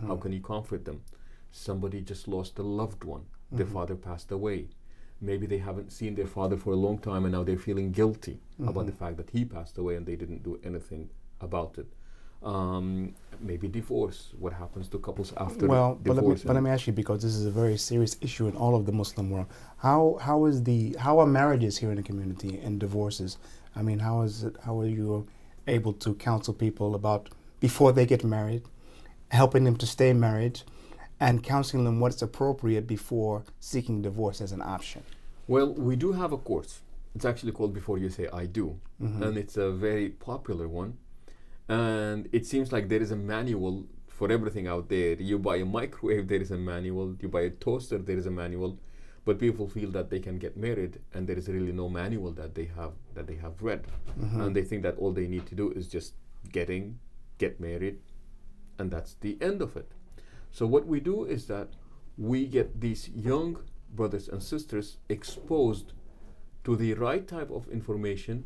How can you comfort them? Somebody just lost a loved one. Their father passed away. Maybe they haven't seen their father for a long time and now they're feeling guilty about the fact that he passed away and they didn't do anything about it. Maybe divorce. What happens to couples after divorce? But let me ask you, because this is a very serious issue in all of the Muslim world. How are marriages here in the community and divorces? I mean, how are you able to counsel people about before they get married, helping them to stay married, and counseling them what's appropriate before seeking divorce as an option? Well, we do have a course. It's actually called Before You Say I Do, and it's a very popular one. And it seems like there is a manual for everything out there. You buy a microwave, there is a manual. You buy a toaster, there is a manual. But people feel that they can get married, and there is really no manual that they have read, and they think that all they need to do is just get married, and that's the end of it. So what we do is that we get these young brothers and sisters exposed to the right type of information,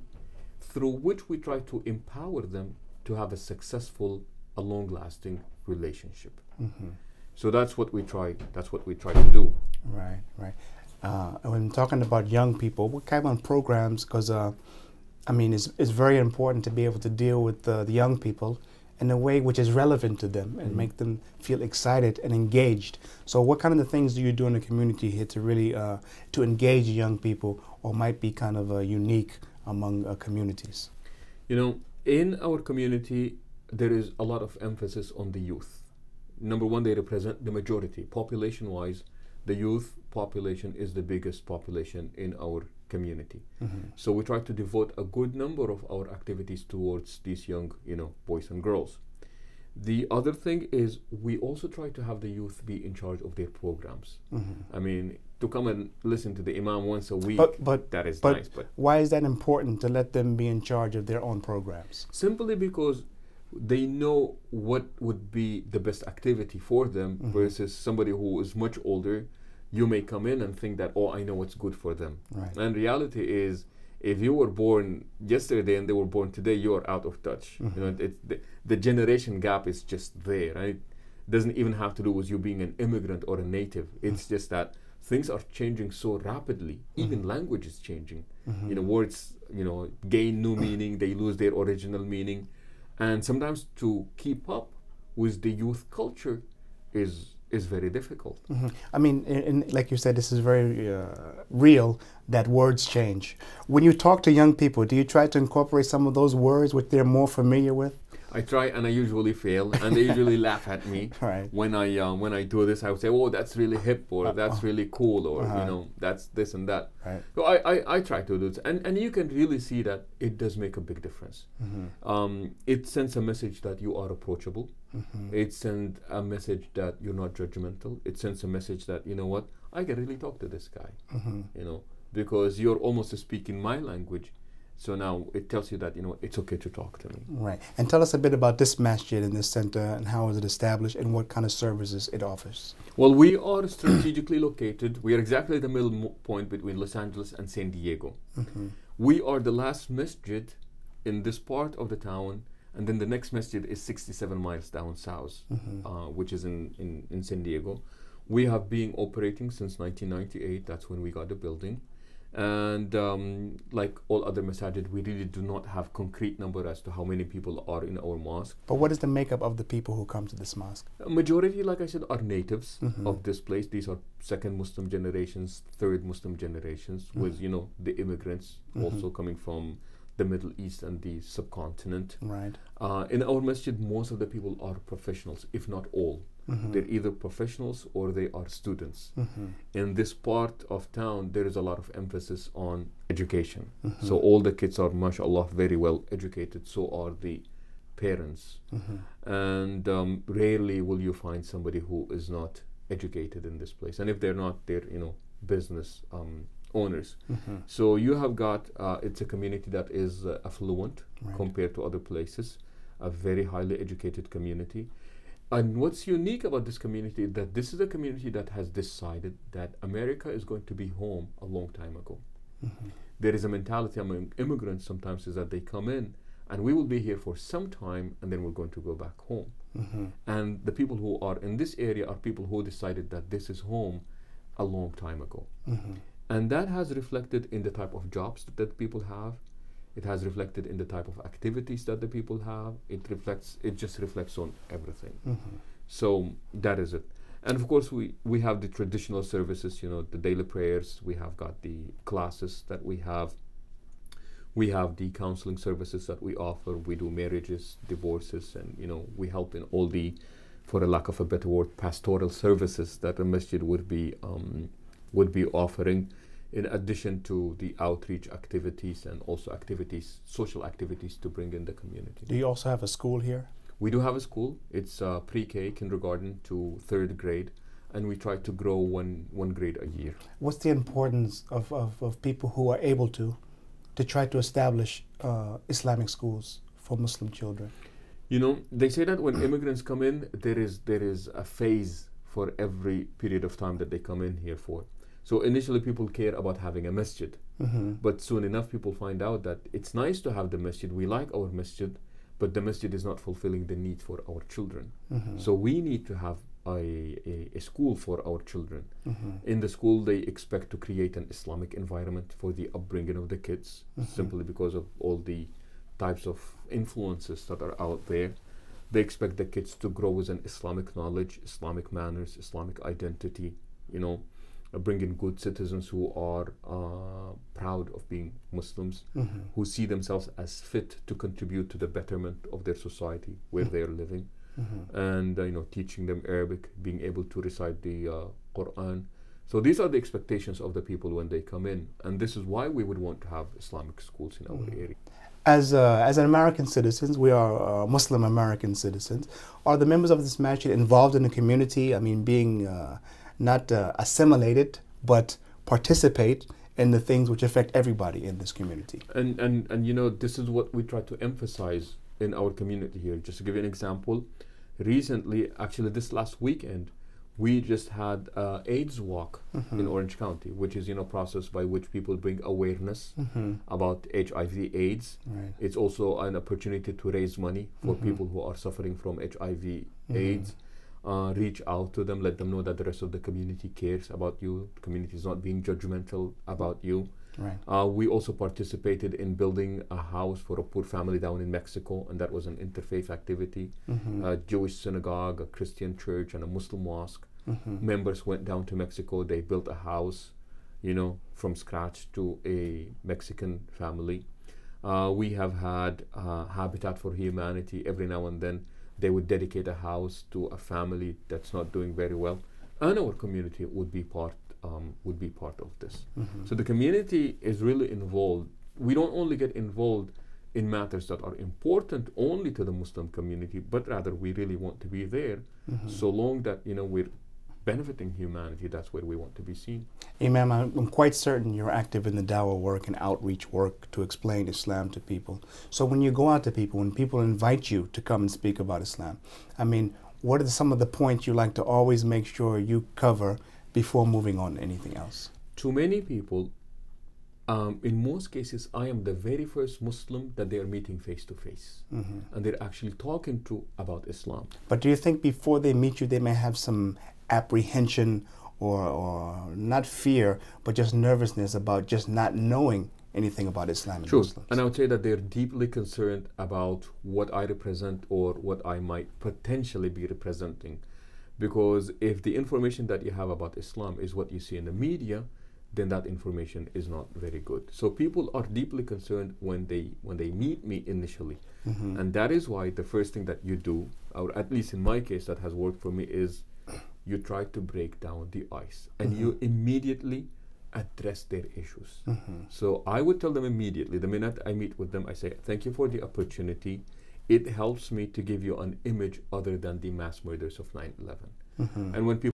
through which we try to empower them to have a successful, a long-lasting relationship. So that's what we try. That's what we try to do. Right, right. When talking about young people, what kind of programs? Because I mean, it's very important to be able to deal with the young people in a way which is relevant to them and make them feel excited and engaged. So, what kind of the things do you do in the community here to really to engage young people, or might be kind of unique among communities? You know, in our community, there is a lot of emphasis on the youth. Number one, they represent the majority. Population-wise, the youth population is the biggest population in our community. So we try to devote a good number of our activities towards these young, boys and girls. The other thing is we also try to have the youth be in charge of their programs. I mean, to come and listen to the Imam once a week, that is nice. But why is that important to let them be in charge of their own programs? Simply because they know what would be the best activity for them versus somebody who is much older. You may come in and think that, oh, I know what's good for them. Right. And reality is, if you were born yesterday and they were born today, you are out of touch. The generation gap is just there. Right? It doesn't even have to do with you being an immigrant or a native. It's just that things are changing so rapidly. Even language is changing. Words, gain new meaning. They lose their original meaning. And sometimes to keep up with the youth culture is very difficult. I mean, like you said, this is very real that words change. When you talk to young people, do you try to incorporate some of those words which they're more familiar with? I try, and I usually fail, and they usually laugh at me. Right. When I do this, I would say, "Oh, that's really hip," or "That's really cool," or "That's this and that." Right. So I try to do this, and you can really see that it does make a big difference. It sends a message that you are approachable. It sends a message that you're not judgmental. It sends a message that, you know what, I can really talk to this guy. Because you're almost speaking my language. So now it tells you that, it's okay to talk to me. Right. And tell us a bit about this masjid in this center, and how is it established, and what kind of services it offers. Well, we are strategically located. We are exactly the middle point between Los Angeles and San Diego. We are the last masjid in this part of the town, and then the next masjid is 67 miles down south, which is in San Diego. We have been operating since 1998. That's when we got the building. And like all other masajid, we really do not have concrete number as to how many people are in our mosque. But what is the makeup of the people who come to this mosque? A majority, like I said, are natives of this place. These are second Muslim generations, third Muslim generations, with the immigrants also coming from the Middle East and the subcontinent. Right. In our masjid, most of the people are professionals, if not all. They're either professionals or they are students. In this part of town, there is a lot of emphasis on education. So all the kids are, mashallah, very well educated. So are the parents. And rarely will you find somebody who is not educated in this place. And if they're not, they're business owners. So you have got, it's a community that is affluent compared to other places, a very highly educated community. And what's unique about this community is that this is a community that has decided that America is going to be home a long time ago. There is a mentality among immigrants sometimes is that they come in and we will be here for some time, and then we're going to go back home. And the people who are in this area are people who decided that this is home a long time ago. And that has reflected in the type of jobs that people have. It has reflected in the type of activities that the people have. It just reflects on everything. So that is it. And of course, we have the traditional services, you know, the daily prayers. We have got the classes that we have. We have the counseling services that we offer. We do marriages, divorces, and, you know, we help in all the, for a lack of a better word, pastoral services that a masjid would be offering, in addition to the outreach activities and also activities, social activities to bring in the community. Do you also have a school here? We do have a school. It's pre-K, kindergarten to 3rd grade, and we try to grow one grade a year. What's the importance of people who are able to try to establish Islamic schools for Muslim children? You know, they say that when immigrants come in, there is a phase for every period of time that they come in here for. So initially people care about having a masjid, but soon enough people find out that it's nice to have the masjid, we like our masjid, but the masjid is not fulfilling the need for our children. So we need to have a school for our children. In the school they expect to create an Islamic environment for the upbringing of the kids, simply because of all the types of influences that are out there. They expect the kids to grow with an Islamic knowledge, Islamic manners, Islamic identity, you know, bring in good citizens who are proud of being Muslims, who see themselves as fit to contribute to the betterment of their society where they are living, and you know, teaching them Arabic, being able to recite the Quran. So these are the expectations of the people when they come in, and this is why we would want to have Islamic schools in our area. As an American citizens, we are Muslim American citizens. Are the members of this masjid involved in the community? I mean, being not assimilated, but participate in the things which affect everybody in this community. And you know, this is what we try to emphasize in our community here. Just to give you an example, recently, actually this last weekend, we just had AIDS walk in Orange County, which is, you know, a process by which people bring awareness about HIV/AIDS. Right. It's also an opportunity to raise money for people who are suffering from HIV/AIDS. Reach out to them, let them know that the rest of the community cares about you. The community is not being judgmental about you. Right. We also participated in building a house for a poor family down in Mexico, and that was an interfaith activity. A Jewish synagogue, a Christian church, and a Muslim mosque. Members went down to Mexico. They built a house, you know, from scratch to a Mexican family. We have had Habitat for Humanity. Every now and then they would dedicate a house to a family that's not doing very well, and our community would be part of this. So the community is really involved. We don't only get involved in matters that are important only to the Muslim community, but rather we really want to be there, so long that, you know, we're benefiting humanity. That's where we want to be seen. Imam, I'm quite certain you're active in the dawah work and outreach work to explain Islam to people. So when you go out to people, when people invite you to come and speak about Islam, I mean, what are some of the points you like to always make sure you cover before moving on to anything else? To many people, in most cases, I am the very first Muslim that they are meeting face to face, and they're actually talking to about Islam. But do you think before they meet you, they may have some apprehension or not fear, but just nervousness about just not knowing anything about Islam and Muslims? And I would say that they're deeply concerned about what I represent or what I might potentially be representing. Because if the information that you have about Islam is what you see in the media, then that information is not very good. So people are deeply concerned when they meet me initially. And that is why the first thing that you do, or at least in my case that has worked for me, is you try to break down the ice and you immediately address their issues. So I would tell them immediately, the minute I meet with them, I say, thank you for the opportunity. It helps me to give you an image other than the mass murders of 9/11. And when people